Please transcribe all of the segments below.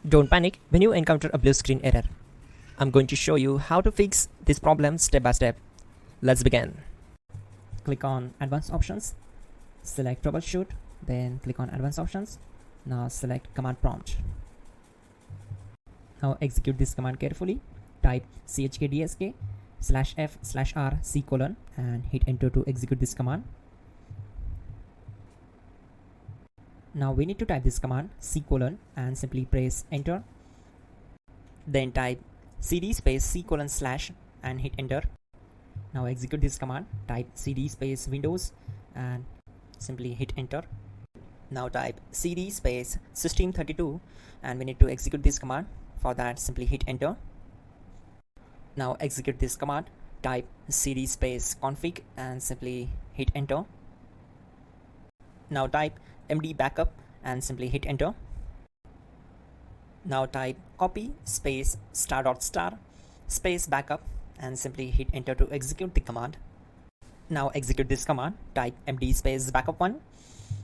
Don't panic when you encounter a blue screen error. I'm going to show you how to fix this problem step by step. Let's begin. Click on Advanced Options, select Troubleshoot, then click on Advanced Options. Now select Command Prompt. Now execute this command carefully. Type chkdsk/f/r:/c: and hit enter to execute this command. Now we need to type this command c: and simply press enter. Then type cd space c: / and hit enter. Now execute this command. Type cd space Windows and simply hit enter. Now type cd space system32 and we need to execute this command. For that, simply hit enter. Now execute this command. Type cd space config and simply hit enter. Now type md backup and simply hit enter. Now type copy space *** space backup and simply hit enter to execute the command. Now execute this command. Type md space backup1,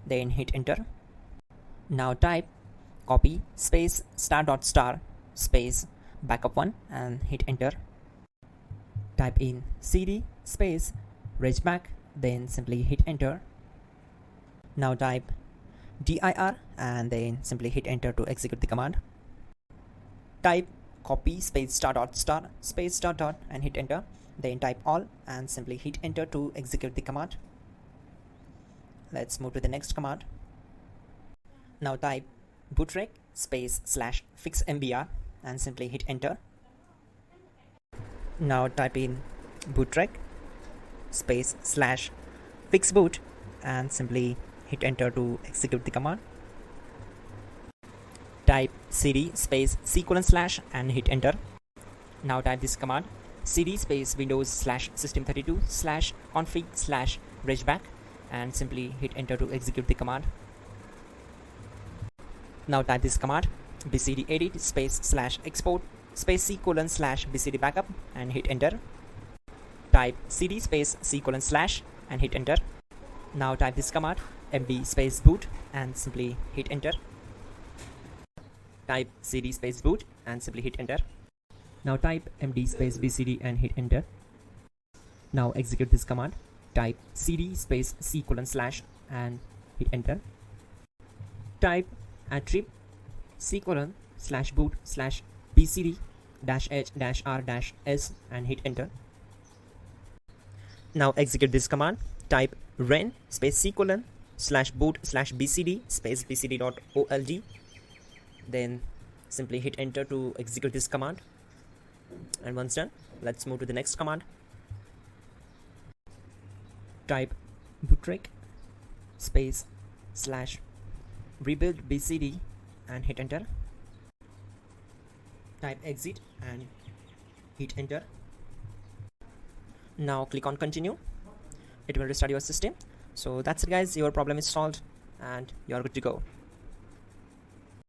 then hit enter. Now type copy space *** space backup1 and hit enter. Type in cd space regback, then simply hit enter. Now type dir and then simply hit enter to execute the command. Type copy space *** space ... and hit enter. Then type all and simply hit enter to execute the command. Let's move to the next command. Now type bootrec space /fixmbr and simply hit enter. Now type in bootrec space /fixboot and simply hit enter to execute the command. Type cd space c: and hit enter. Now type this command cd space Windows /system32 /config /regback and simply hit enter to execute the command. Now type this command bcd edit space /export space c: /bcd backup and hit enter. Type cd space c: / and hit enter. Now type this command md space boot and simply hit enter. Type cd space boot and simply hit enter. Now type md space bcd and hit enter. Now execute this command. Type cd space c: / and hit enter. Type attrib c: /boot /bcd -h-r-s and hit enter. Now execute this command. Type ren space c: /boot /bcd space bcd.old. Then simply hit enter to execute this command. And once done, let's move to the next command. Type bootrec space /rebuild bcd and hit enter. Type exit and hit enter. Now click on continue. It will restart your system. So that's it guys, your problem is solved and you're good to go.